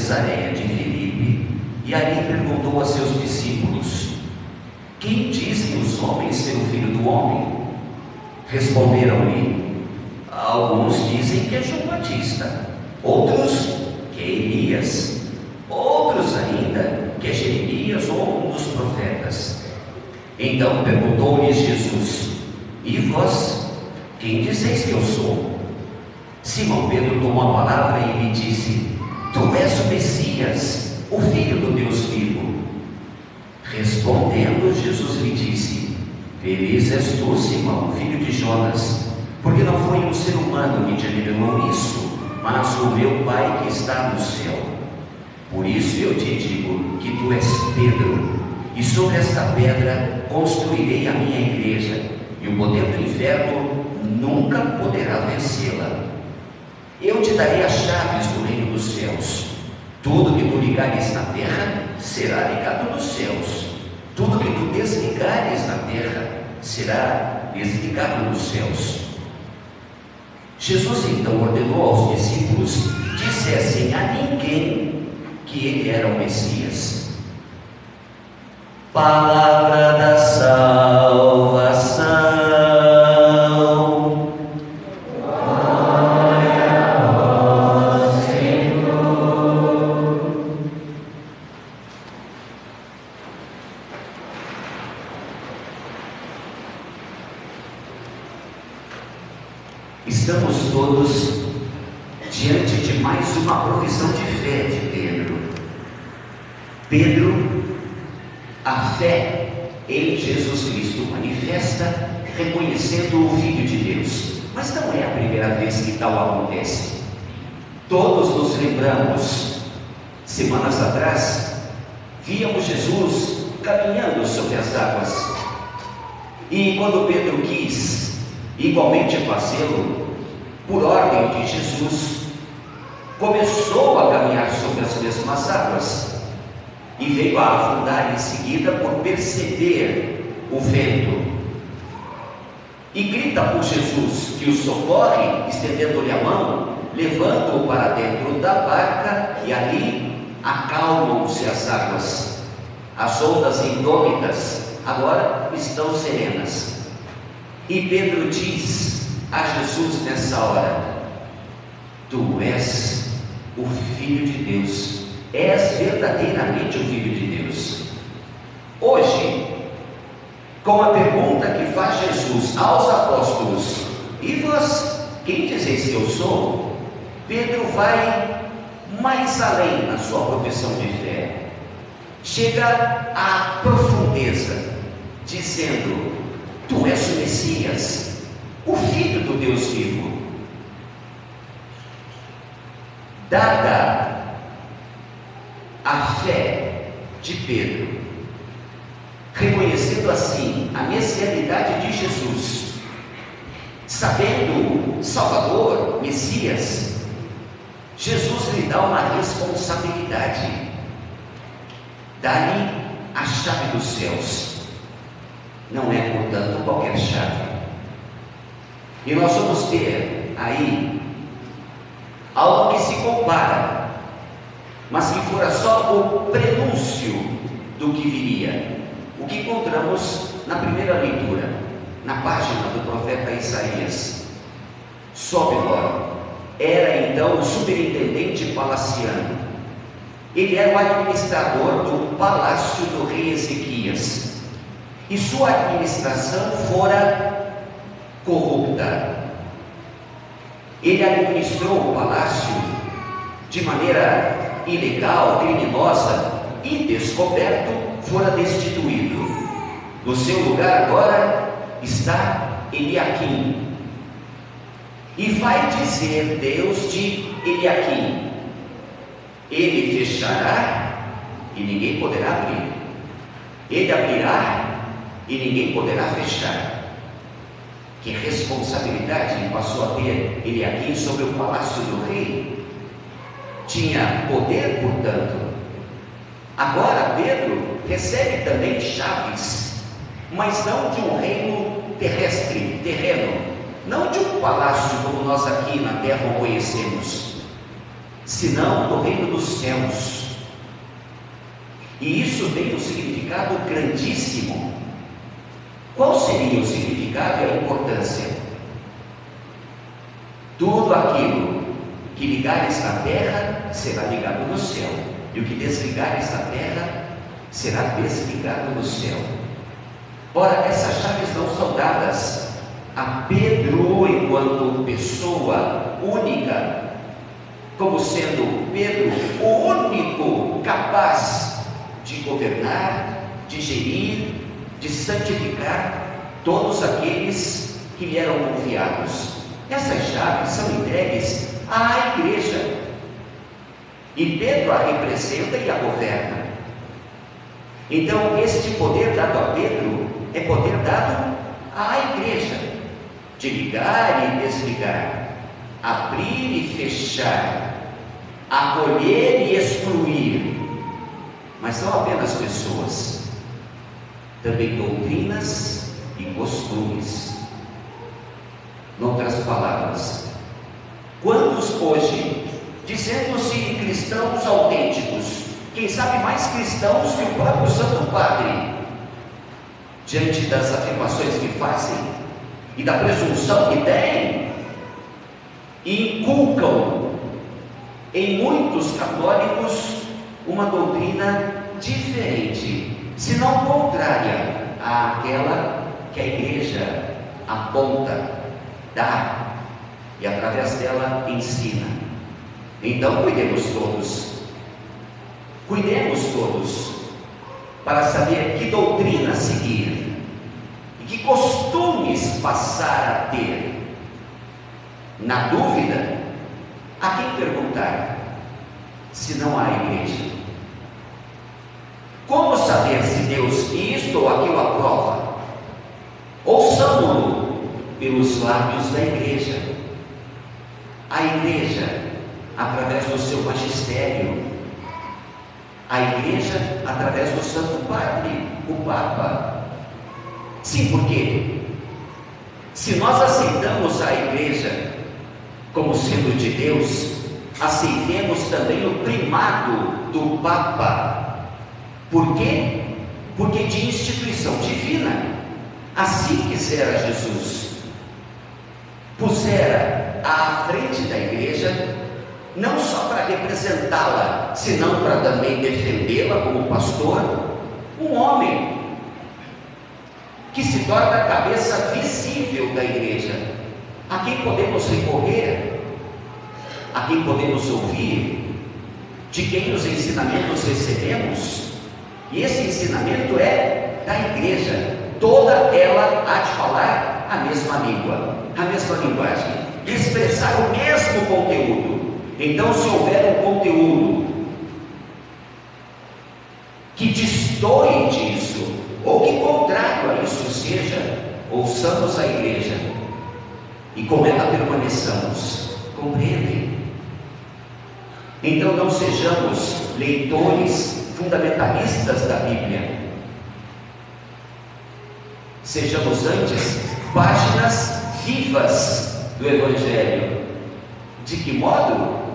Cesareia de Filipe, e ali perguntou a seus discípulos: quem dizem os homens ser o Filho do Homem? Responderam-lhe: alguns dizem que é João Batista, outros que é Elias, outros ainda que é Jeremias ou um dos profetas. Então perguntou-lhes Jesus: e vós, quem dizeis que eu sou? Simão Pedro tomou a palavra e lhe disse: tu és o Messias, o Filho do Deus vivo. Respondendo, Jesus lhe disse: feliz és tu, Simão, filho de Jonas, porque não foi um ser humano que te revelou isso, mas o meu Pai que está no céu. Por isso eu te digo que tu és Pedro, e sobre esta pedra construirei a minha igreja, e o poder do inferno nunca poderá vencê-la. Eu te darei as chaves do reino dos céus. Tudo que tu ligares na terra será ligado nos céus, tudo que tu desligares na terra será desligado nos céus. Jesus então ordenou aos discípulos dissessem a ninguém que ele era o Messias. Palavra da salvação. Estamos todos diante de mais uma profissão de fé de Pedro. Pedro, a fé em Jesus Cristo manifesta, reconhecendo o Filho de Deus. Mas não é a primeira vez que tal acontece. Todos nos lembramos, semanas atrás, víamos Jesus caminhando sobre as águas. E quando Pedro quis igualmente fazê-lo, por ordem de Jesus, começou a caminhar sobre as mesmas águas e veio a afundar em seguida por perceber o vento, e grita por Jesus, que o socorre, estendendo-lhe a mão, levando-o para dentro da barca, e ali acalmam-se as águas. As ondas indômitas agora estão serenas. E Pedro diz a Jesus nessa hora: tu és o Filho de Deus, és verdadeiramente o Filho de Deus. Hoje, com a pergunta que faz Jesus aos apóstolos: e vós, quem dizeis que eu sou? Pedro vai mais além na sua profissão de fé, chega à profundeza, dizendo: tu és o Messias, o Filho do Deus vivo. Dada a fé de Pedro, reconhecendo assim a messianidade de Jesus, sabendo Salvador, Messias, Jesus lhe dá uma responsabilidade, dá-lhe a chave dos céus. Não é, portanto, qualquer chave. E nós vamos ter aí algo que se compara, mas que fora só o prenúncio do que viria. O que encontramos na primeira leitura, na página do profeta Isaías. Sobeló era então o superintendente palaciano. Ele era o administrador do palácio do rei Ezequias, e sua administração fora corrupta. Ele administrou o palácio de maneira ilegal, criminosa, e descoberto, fora destituído. No seu lugar agora está Eliaquim. E vai dizer Deus de Eliaquim: ele fechará e ninguém poderá abrir, ele abrirá e ninguém poderá fechar. Que responsabilidade passou a ter Eliaquim sobre o palácio do rei? Tinha poder, portanto. Agora Pedro recebe também chaves, mas não de um reino terrestre, terreno, não de um palácio como nós aqui na terra o conhecemos. senão do reino dos céus. E isso tem um significado grandíssimo. Qual seria o significado e a importância? Tudo aquilo que ligares na terra será ligado no céu, e o que desligares na terra será desligado no céu. Ora, essas chaves não são dadas a Pedro enquanto pessoa única, como sendo Pedro o único capaz de governar, de gerir, de santificar todos aqueles que lhe eram confiados. Essas chaves são entregues à igreja, e Pedro a representa e a governa. Então, este poder dado a Pedro é poder dado à igreja, de ligar e desligar, abrir e fechar, acolher e excluir. Mas não apenas pessoas, também doutrinas e costumes. Em outras palavras, quantos hoje, dizendo-se cristãos autênticos, quem sabe mais cristãos que o próprio Santo Padre, diante das afirmações que fazem e da presunção que têm, e inculcam em muitos católicos uma doutrina diferente, se não contrária àquela que a igreja aponta, dá e através dela ensina. Então cuidemos todos para saber que doutrina seguir e que costumes passar a ter. Na dúvida, a quem perguntar, se não há igreja? Como saber se Deus isto ou aquilo aprova? Ouçamo-lo pelos lábios da igreja. A igreja, através do seu magistério. A igreja, através do Santo Padre, o Papa. Sim, porque se nós aceitamos a igreja como sendo de Deus, aceitemos também o primado do Papa. Por quê? Porque de instituição divina, assim quisera Jesus, pusera à frente da igreja, não só para representá-la, senão para também defendê-la como pastor, um homem que se torna a cabeça visível da igreja, a quem podemos recorrer, a quem podemos ouvir, de quem os ensinamentos recebemos. E esse ensinamento é da igreja, toda ela há de falar a mesma língua, a mesma linguagem, expressar o mesmo conteúdo. Então, se houver um conteúdo que destoie disso, ou que contrário a isso seja, ouçamos a igreja e com ela permaneçamos. Compreendem? Então não sejamos leitores fundamentalistas da Bíblia, sejamos antes páginas vivas do Evangelho. De que modo?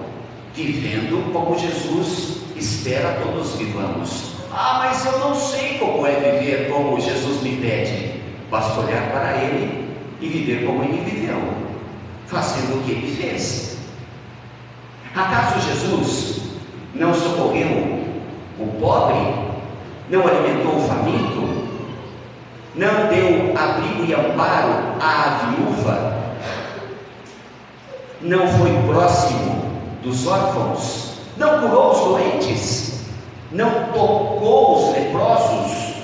Vivendo como Jesus espera todos vivamos. Ah, mas eu não sei como é viver como Jesus me pede. Basta olhar para Ele e viver como Ele viveu, fazendo o que Ele fez. Acaso Jesus não socorreu o pobre? Não alimentou o faminto? Não deu abrigo e amparo à viúva? Não foi próximo dos órfãos? Não curou os doentes? Não tocou os leprosos?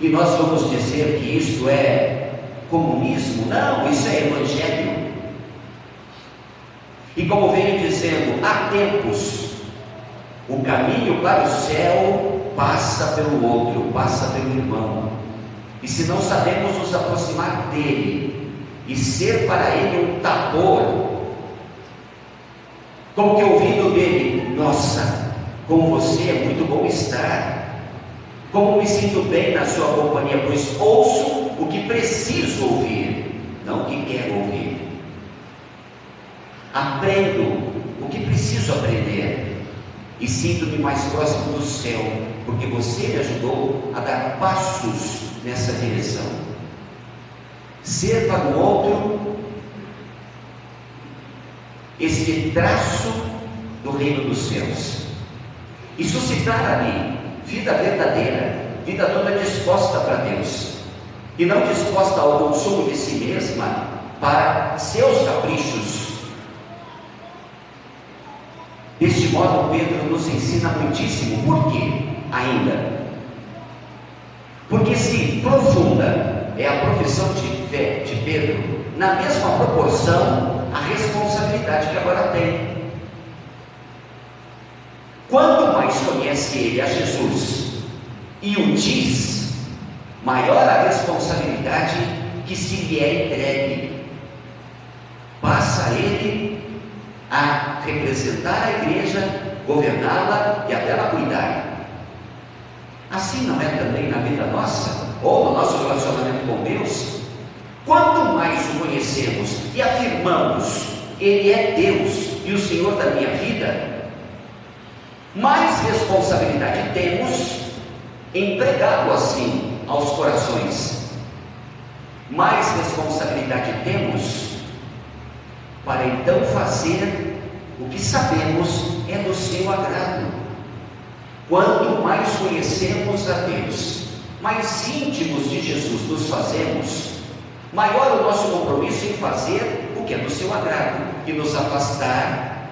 E nós vamos dizer que isto é comunismo? Não, isso é evangelho. E como venho dizendo, há tempos, o caminho para o céu passa pelo outro, passa pelo irmão. E se não sabemos nos aproximar dele e ser para ele um tabor, como que ouvindo dele, nossa, com você é muito bom estar, como me sinto bem na sua companhia, pois ouço o que preciso ouvir, não o que quero ouvir. aprendo o que preciso aprender e sinto-me mais próximo do céu, porque você me ajudou a dar passos nessa direção. Ser para o outro esse traço do reino dos céus e suscitar ali vida verdadeira, vida toda disposta para Deus e não disposta ao consumo de si mesma para seus caprichos. Deste modo, Pedro nos ensina muitíssimo. Por quê? Ainda porque se profunda é a profissão de fé de Pedro, na mesma proporção a responsabilidade que agora tem. Quanto mais conhece ele a Jesus e o diz, maior a responsabilidade que se lhe é entregue. Passa ele a representar a igreja, governá-la e até ela cuidar. Assim não é também na vida nossa, ou no nosso relacionamento com Deus? Quanto mais o conhecemos e afirmamos, Ele é Deus e o Senhor da minha vida, mais responsabilidade temos em pregá-lo assim aos corações. Mais responsabilidade temos para então fazer o que sabemos é do seu agrado. Quanto mais conhecemos a Deus, mais íntimos de Jesus nos fazemos, maior o nosso compromisso em fazer o que é do seu agrado e nos afastar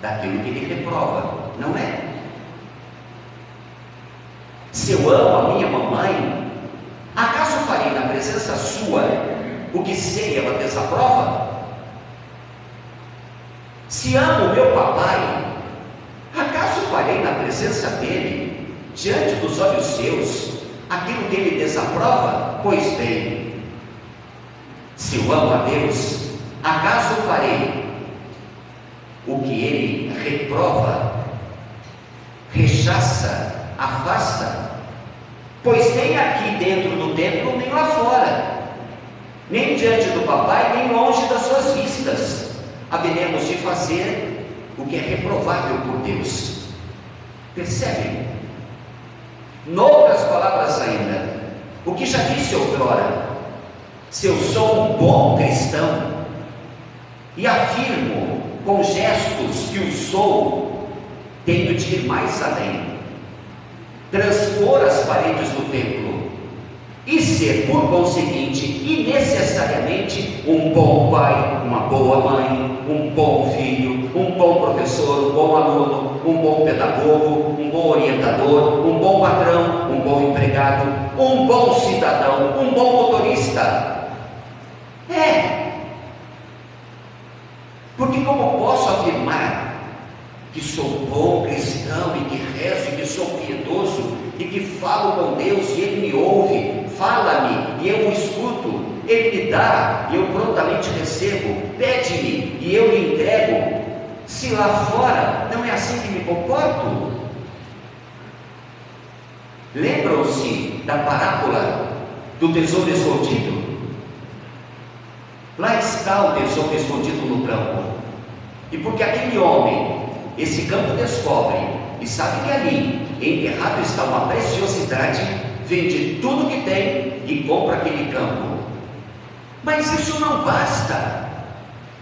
daquilo que Ele reprova, não é? Se eu amo a minha mamãe, acaso farei na presença sua o que sei ela desaprova? Se amo meu papai, acaso farei na presença dele, diante dos olhos seus, aquilo que ele desaprova? Pois bem, se eu amo a Deus, acaso farei o que ele reprova, rechaça, afasta? Pois nem aqui dentro do templo, nem lá fora, nem diante do papai, nem longe das suas vistas, haveremos de fazer o que é reprovável por Deus. Percebem? Noutras palavras ainda, o que já disse outrora: se eu sou um bom cristão e afirmo com gestos que o sou, tenho de ir mais além, transpor as paredes do templo e ser, por conseguinte e necessariamente, um bom pai, uma boa mãe, um bom filho, um bom professor, um bom aluno, um bom pedagogo, um bom orientador, um bom patrão, um bom empregado, um bom cidadão, um bom motorista. Porque como posso afirmar que sou bom cristão e que rezo e que sou piedoso e que falo com Deus e Ele me ouve, fala-me e eu o escuto, Ele me dá e eu prontamente recebo, pede-me e eu lhe entrego, se lá fora não é assim que me comporto? Lembram-se da parábola do tesouro escondido? Lá está o tesouro escondido no campo, e porque aquele homem esse campo descobre e sabe que ali enterrado está uma preciosidade, vende tudo que tem e compra aquele campo. Mas isso não basta.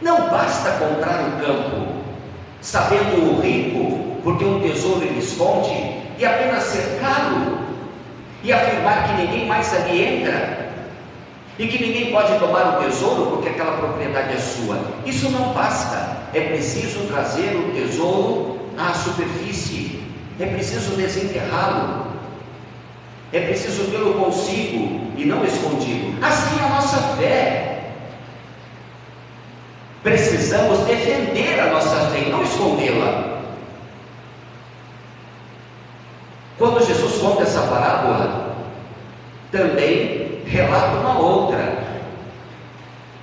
Não basta comprar o campo, sabendo o rico, porque um tesouro ele esconde, e apenas cercá-lo e afirmar que ninguém mais ali entra e que ninguém pode tomar o tesouro porque aquela propriedade é sua. Isso não basta. É preciso trazer o tesouro à superfície, é preciso desenterrá-lo, é preciso tê-lo consigo e não escondido. Assim é a nossa fé. Precisamos defender a nossa fé e não escondê-la. Quando Jesus conta essa parábola, também relata uma outra,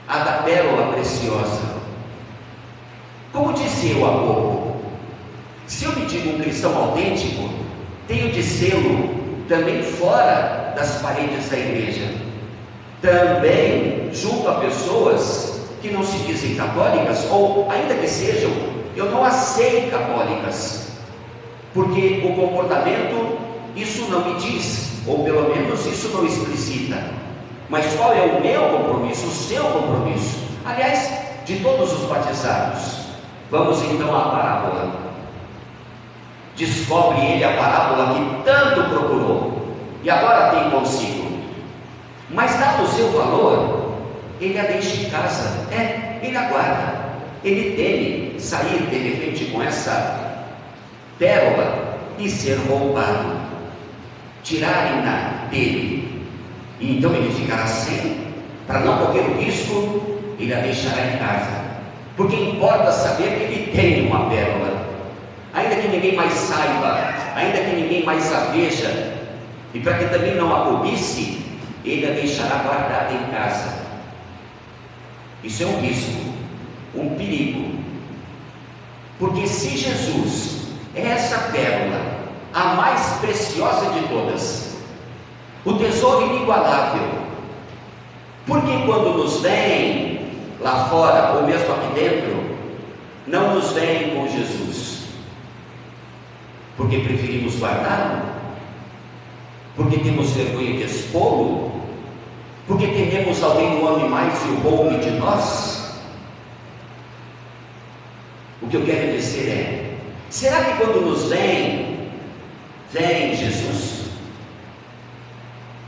a da pérola preciosa. Como disse eu há pouco, se eu me digo um cristão autêntico, tenho de sê-lo também fora das paredes da igreja, também junto a pessoas que não se dizem católicas, ou ainda que sejam, eu não as sei católicas, porque o comportamento isso não me diz, ou pelo menos isso não explicita. Mas qual é o meu compromisso, o seu compromisso? Aliás, de todos os batizados. Vamos então à parábola. Descobre ele a parábola que tanto procurou e agora tem consigo. Mas dado o seu valor, ele a deixa em casa. Ele aguarda. Ele teme sair de repente com essa pérola e ser roubado, tirarem-na dele. E então ele ficará sem, para não correr o risco, ele a deixará em casa. Porque importa saber que ele tem uma pérola, ainda que ninguém mais saiba, ainda que ninguém mais a veja, e para que também não a cobice, ele a deixará guardada em casa. Isso é um risco, um perigo, porque se Jesus é essa pérola, a mais preciosa de todas, o tesouro inigualável, porque quando nos vem lá fora, ou mesmo aqui dentro, não nos vem com Jesus? Porque preferimos guardá-lo? Porque temos vergonha de expô-lo? Porque tememos alguém o ame mais e o roube de nós? O que eu quero dizer é: será que quando nos vem Jesus?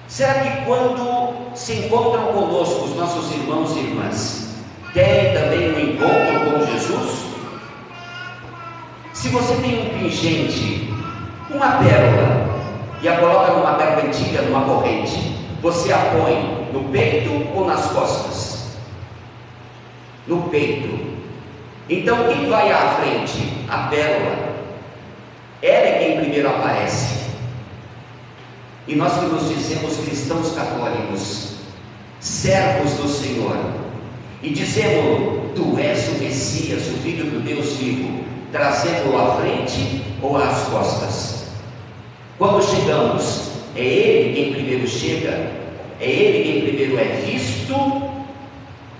Será que quando se encontram conosco os nossos irmãos e irmãs, tem também um encontro com Jesus? Se você tem um pingente, uma pérola, e a coloca numa bergantilha, numa corrente, você a põe no peito ou nas costas? No peito. Então quem vai à frente? A pérola. Ela é quem primeiro aparece. E nós que nos dizemos cristãos católicos, servos do Senhor, e dizemos: tu és o Messias, o Filho do Deus vivo, trazendo-o à frente ou às costas? Quando chegamos, é Ele quem primeiro chega? É Ele quem primeiro é visto?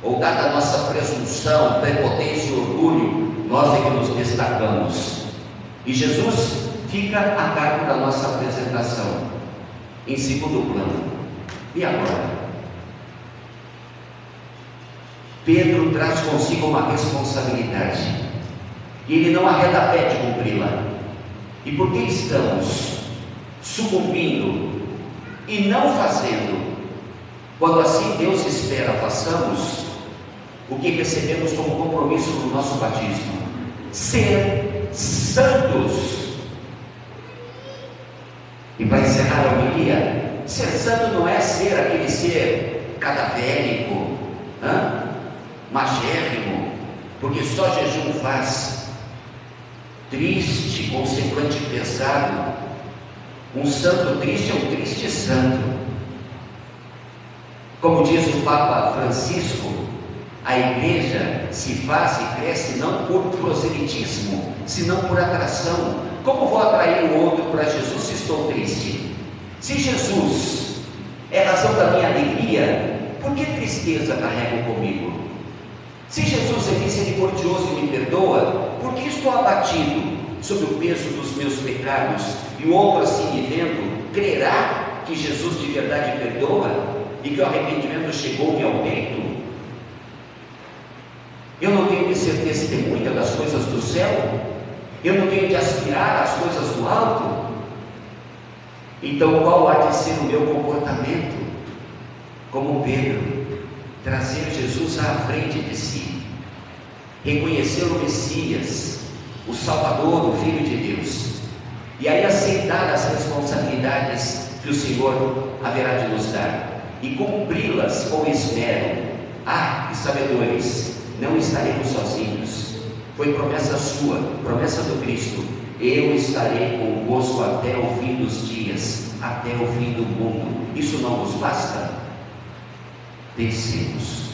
Ou dada a nossa presunção, prepotência e orgulho, nós é que nos destacamos? E Jesus fica a cargo da nossa apresentação, em segundo plano. E agora? Pedro traz consigo uma responsabilidade, e ele não arreda pé de cumpri-la. E por que estamos sucumbindo e não fazendo, quando assim Deus espera façamos o que recebemos como compromisso do nosso batismo? Ser santos. E para encerrar a homilia, ser santo não é ser aquele ser cadavérico, magérrimo, porque só jejum faz, triste, consequente, pesado. Um santo triste é um triste santo. Como diz o Papa Francisco, a igreja se faz e cresce não por proselitismo, senão por atração. Como vou atrair o outro para Jesus se estou triste? Se Jesus é a razão da minha alegria, por que tristeza carrego comigo? Se Jesus é misericordioso e me perdoa, por que estou abatido sob o peso dos meus pecados? E o outro, assim me vendo, crerá que Jesus de verdade perdoa e que o arrependimento chegou-me ao peito? Eu não tenho de ser testemunha das coisas do céu? Eu não tenho de aspirar às coisas do alto? Então qual há de ser o meu comportamento? Como Pedro, trazer Jesus à frente de si, reconhecer o Messias, o Salvador, o Filho de Deus, e aí aceitar as responsabilidades que o Senhor haverá de nos dar, e cumpri-las com esmero. E sabedores, não estaremos sozinhos. Foi promessa sua, promessa do Cristo: eu estarei convosco até o fim dos dias, até o fim do mundo. Isso não nos basta? Descemos.